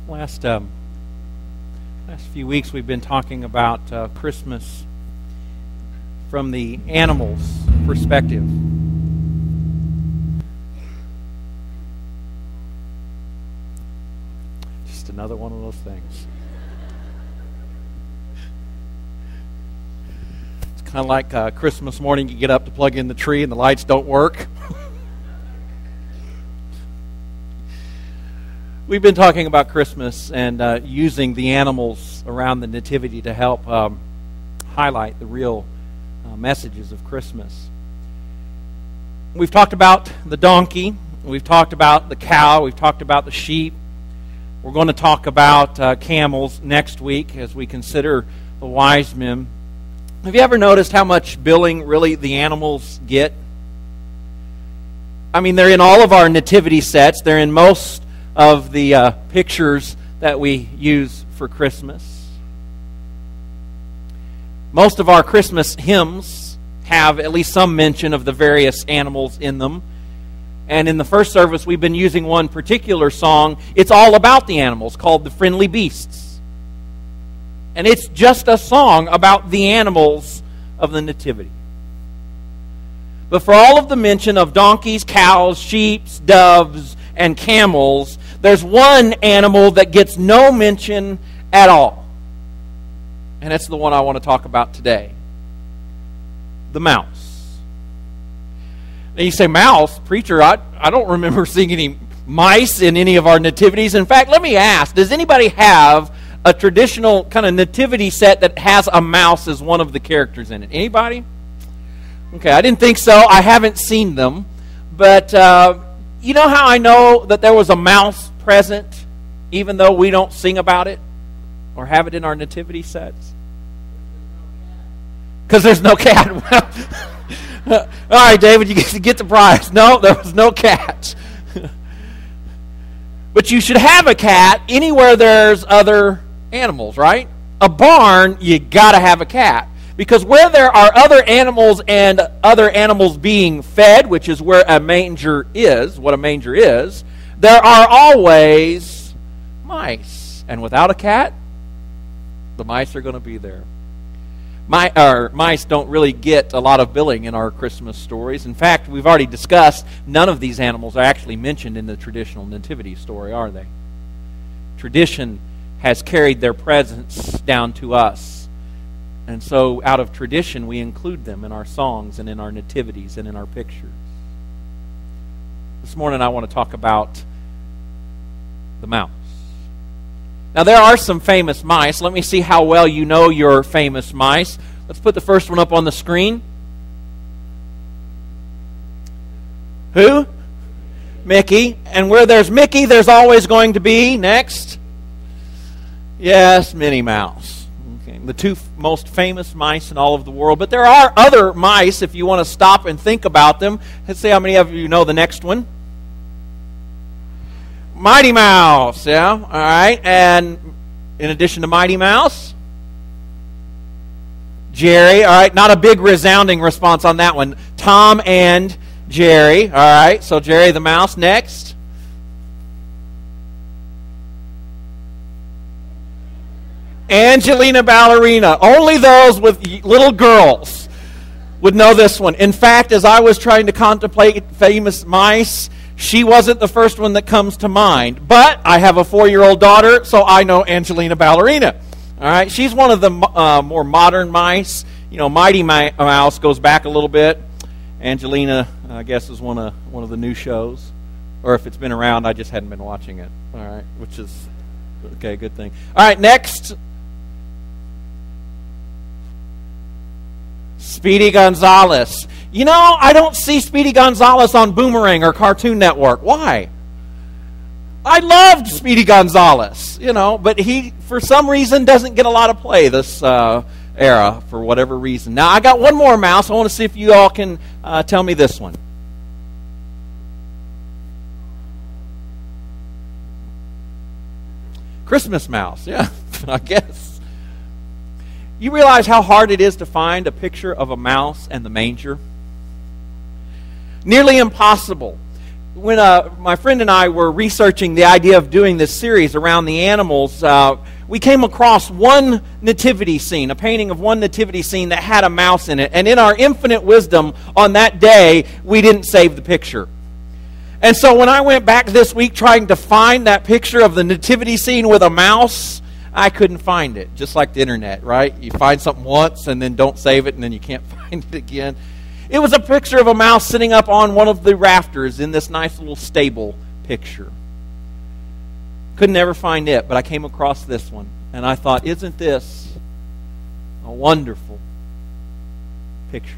Last few weeks we've been talking about Christmas from the animals' perspective. Just another one of those things. It's kind of like Christmas morning, you get up to plug in the tree and the lights don't work. We've been talking about Christmas and using the animals around the Nativity to help highlight the real messages of Christmas. We've talked about the donkey, we've talked about the cow, we've talked about the sheep. We're going to talk about camels next week as we consider the wise men. Have you ever noticed how much billing really the animals get? I mean, they're in all of our nativity sets. They're in most of the pictures that we use for Christmas. Most of our Christmas hymns have at least some mention of the various animals in them. And in the first service, we've been using one particular song. It's all about the animals, called The Friendly Beasts. And it's just a song about the animals of the Nativity. But for all of the mention of donkeys, cows, sheep, doves, and camels, there's one animal that gets no mention at all. And that's the one I want to talk about today. The mouse. Now you say, mouse? Preacher, I don't remember seeing any mice in any of our nativities. In fact, let me ask, does anybody have a traditional kind of nativity set that has a mouse as one of the characters in it? Anybody? Okay, I didn't think so. I haven't seen them. But you know how I know that there was a mouse present, even though we don't sing about it or have it in our nativity sets? Because there's no cat. All right, David, you get the prize. No, there was no cat. But you should have a cat anywhere there's other animals, right? A barn, you got to have a cat. Because where there are other animals and other animals being fed, which is where a manger is, what a manger is, there are always mice. And without a cat, the mice are going to be there. Mice don't really get a lot of billing in our Christmas stories. In fact, we've already discussed, none of these animals are actually mentioned in the traditional nativity story, are they? Tradition has carried their presence down to us. And so out of tradition, we include them in our songs and in our nativities and in our pictures. This morning I want to talk about the mouse. Now there are some famous mice. Let me see how well you know your famous mice. Let's put the first one up on the screen. Who? Mickey. And where there's Mickey, there's always going to be, next? Yes, Minnie Mouse. The two most famous mice in all of the world. But there are other mice if you want to stop and think about them. Let's see how many of you know the next one. Mighty Mouse, yeah, all right. And in addition to Mighty Mouse, Jerry, all right. Not a big resounding response on that one. Tom and Jerry, all right. So Jerry the mouse, next. Angelina Ballerina. Only those with little girls would know this one. In fact, as I was trying to contemplate famous mice, she wasn't the first one that comes to mind. But I have a 4-year-old daughter, so I know Angelina Ballerina. All right, she's one of the more modern mice. You know, Mighty Mouse goes back a little bit. Angelina, I guess, is one of the new shows. Or if it's been around, I just hadn't been watching it. All right, which is, okay, good thing. All right, next. Speedy Gonzales. You know, I don't see Speedy Gonzales on Boomerang or Cartoon Network. Why? I loved Speedy Gonzales, you know, but he, for some reason, doesn't get a lot of play this era, for whatever reason. Now, I got one more mouse. I want to see if you all can tell me this one. Christmas mouse, yeah, I guess. You realize how hard it is to find a picture of a mouse and the manger? Nearly impossible. when my friend and I were researching the idea of doing this series around the animals, we came across one nativity scene, a painting of one nativity scene that had a mouse in it. And in our infinite wisdom on that day, we didn't save the picture. And so when I went back this week trying to find that picture of the nativity scene with a mouse, I couldn't find it. Just like the internet, right? You find something once and then don't save it and then you can't find it again. It was a picture of a mouse sitting up on one of the rafters in this nice little stable picture. Could never find it, but I came across this one. And I thought, isn't this a wonderful picture?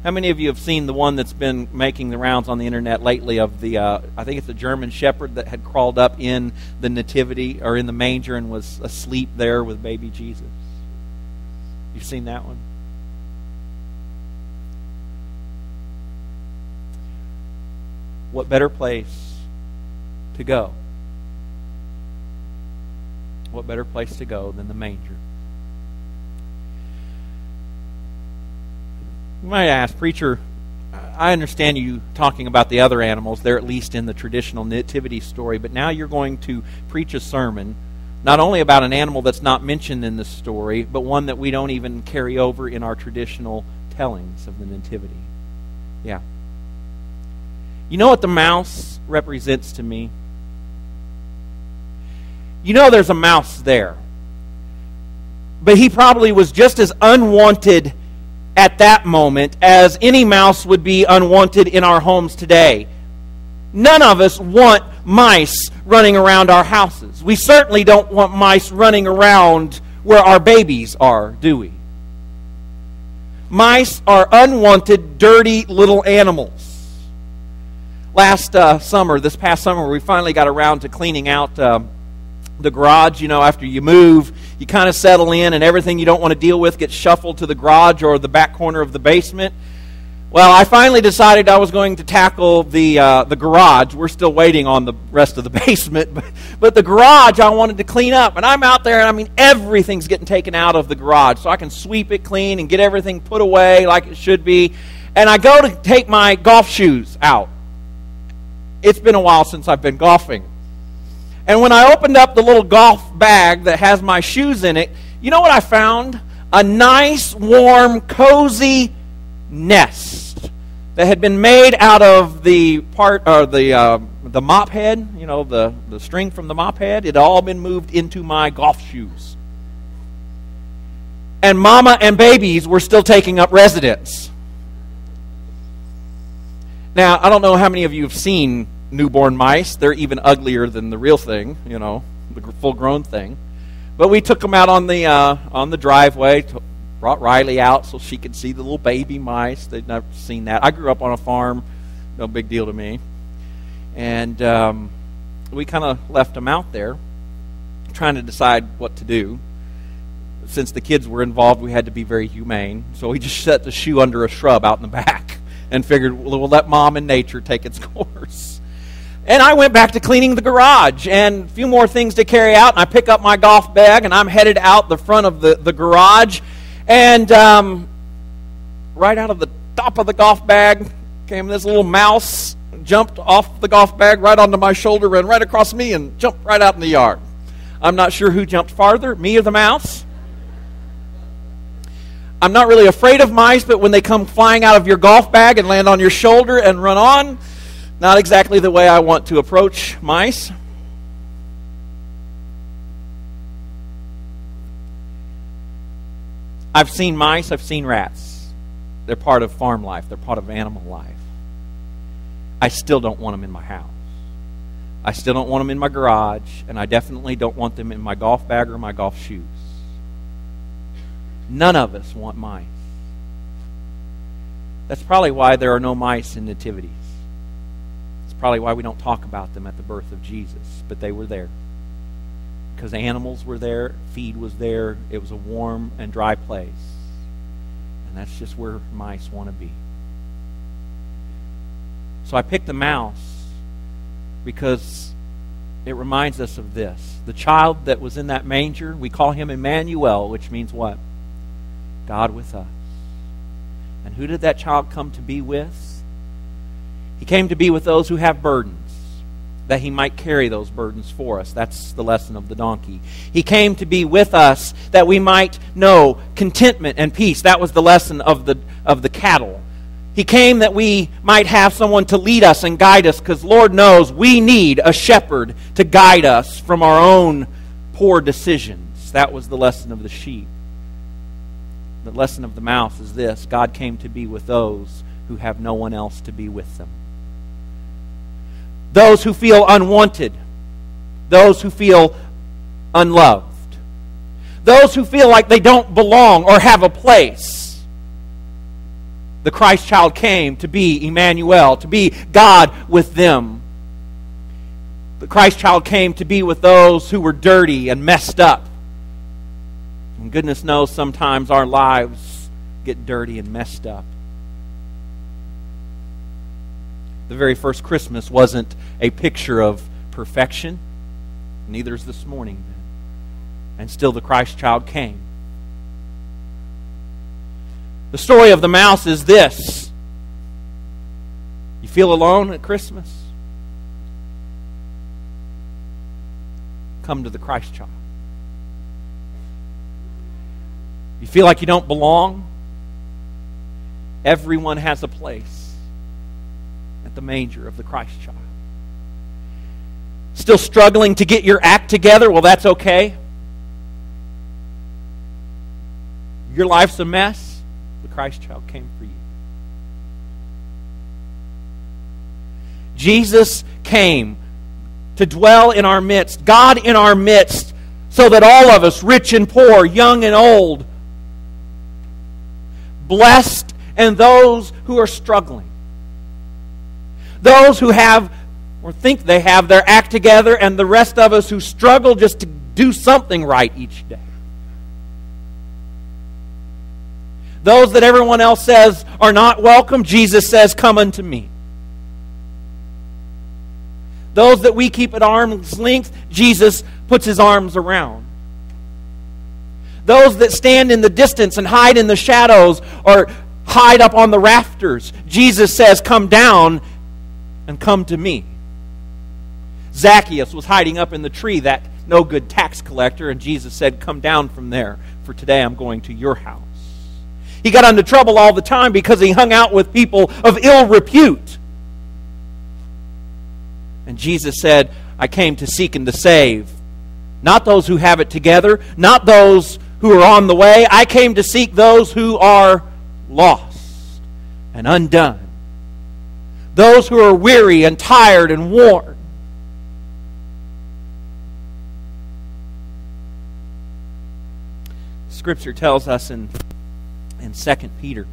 How many of you have seen the one that's been making the rounds on the internet lately of the, I think it's a German shepherd that had crawled up in the nativity or in the manger and was asleep there with baby Jesus? You've seen that one? What better place to go? What better place to go than the manger? You might ask, preacher, I understand you talking about the other animals. They're at least in the traditional nativity story. But now you're going to preach a sermon, not only about an animal that's not mentioned in the story, but one that we don't even carry over in our traditional tellings of the nativity. Yeah. You know what the mouse represents to me? You know there's a mouse there. But he probably was just as unwanted at that moment as any mouse would be unwanted in our homes today. None of us want mice running around our houses. We certainly don't want mice running around where our babies are, do we? Mice are unwanted, dirty little animals. This past summer, we finally got around to cleaning out the garage. You know, after you move, you kind of settle in and everything you don't want to deal with gets shuffled to the garage or the back corner of the basement. Well, I finally decided I was going to tackle the garage. We're still waiting on the rest of the basement, but the garage I wanted to clean up. And I'm out there, and I mean, everything's getting taken out of the garage, so I can sweep it clean and get everything put away like it should be. And I go to take my golf shoes out. It's been a while since I've been golfing. And when I opened up the little golf bag that has my shoes in it, you know what I found? A nice, warm, cozy nest that had been made out of the mop head, you know, the string from the mop head. It had all been moved into my golf shoes. And mama and babies were still taking up residence. Now, I don't know how many of you have seen newborn mice. They're even uglier than the real thing, you know, the full-grown thing. But we took them out on the driveway, brought Riley out so she could see the little baby mice. They'd never seen that. I grew up on a farm, no big deal to me. And we kind of left them out there, trying to decide what to do. Since the kids were involved, we had to be very humane. So we just set the shoe under a shrub out in the back and figured we'll let mom and nature take its course. And I went back to cleaning the garage and a few more things to carry out. And I pick up my golf bag and I'm headed out the front of the garage. And right out of the top of the golf bag came this little mouse, jumped off the golf bag right onto my shoulder, ran right across me and jumped right out in the yard. I'm not sure who jumped farther, me or the mouse. I'm not really afraid of mice, but when they come flying out of your golf bag and land on your shoulder and run on, not exactly the way I want to approach mice. I've seen mice, I've seen rats. They're part of farm life, they're part of animal life. I still don't want them in my house. I still don't want them in my garage, and I definitely don't want them in my golf bag or my golf shoes. None of us want mice. That's probably why there are no mice in nativities. It's probably why we don't talk about them at the birth of Jesus, but they were there. Because animals were there, feed was there, it was a warm and dry place. And that's just where mice want to be. So I picked the mouse because it reminds us of this. The child that was in that manger, we call him Emmanuel, which means what? God with us. And who did that child come to be with? He came to be with those who have burdens, that He might carry those burdens for us. That's the lesson of the donkey. He came to be with us that we might know contentment and peace. That was the lesson of the cattle. He came that we might have someone to lead us and guide us, because Lord knows we need a shepherd to guide us from our own poor decisions. That was the lesson of the sheep. The lesson of the mouse is this: God came to be with those who have no one else to be with them. Those who feel unwanted. Those who feel unloved. Those who feel like they don't belong or have a place. The Christ child came to be Emmanuel, to be God with them. The Christ child came to be with those who were dirty and messed up. And goodness knows sometimes our lives get dirty and messed up. The very first Christmas wasn't a picture of perfection. Neither is this morning. And still the Christ child came. The story of the mouse is this: you feel alone at Christmas? Come to the Christ child. You feel like you don't belong? Everyone has a place at the manger of the Christ child. Still struggling to get your act together? Well, that's okay. Your life's a mess. The Christ child came for you. Jesus came to dwell in our midst, God in our midst, so that all of us, rich and poor, young and old, blessed and those who are struggling, those who have or think they have their act together, and the rest of us who struggle just to do something right each day. Those that everyone else says are not welcome, Jesus says, "Come unto me." Those that we keep at arm's length, Jesus puts His arms around. Those that stand in the distance and hide in the shadows or hide up on the rafters, Jesus says, "Come down and come to me." Zacchaeus was hiding up in the tree, that no good tax collector, and Jesus said, "Come down from there, for today I'm going to your house." He got into trouble all the time because he hung out with people of ill repute. And Jesus said, "I came to seek and to save, not those who have it together, not those who are on the way. I came to seek those who are lost and undone, those who are weary and tired and worn." Scripture tells us in 2 Peter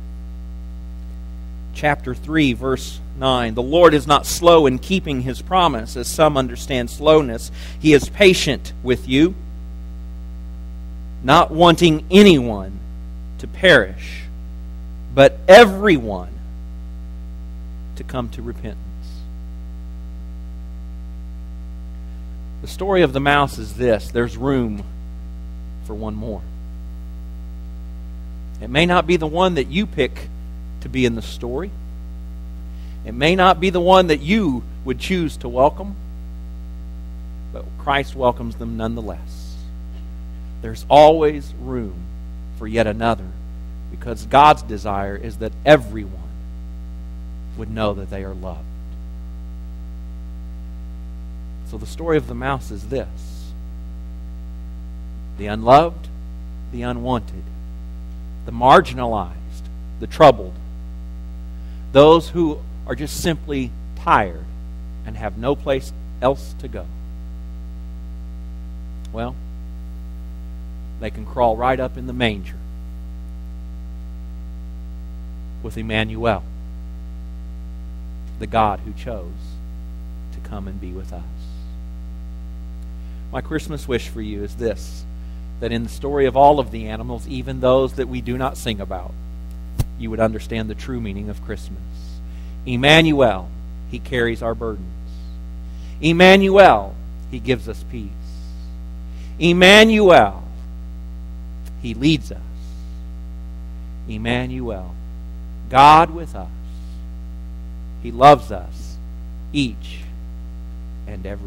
chapter 3, verse 9, "The Lord is not slow in keeping His promise, as some understand slowness. He is patient with you, not wanting anyone to perish, but everyone to come to repentance." The story of the mouse is this: there's room for one more. It may not be the one that you pick to be in the story. It may not be the one that you would choose to welcome, but Christ welcomes them nonetheless. There's always room for yet another, because God's desire is that everyone would know that they are loved. So the story of the mouse is this: the unloved, the unwanted, the marginalized, the troubled, those who are just simply tired and have no place else to go. Well, they can crawl right up in the manger with Emmanuel, the God who chose to come and be with us. My Christmas wish for you is this: that in the story of all of the animals, even those that we do not sing about, you would understand the true meaning of Christmas. Emmanuel, He carries our burdens. Emmanuel, He gives us peace. Emmanuel, He leads us. Emmanuel, God with us He loves us, each and every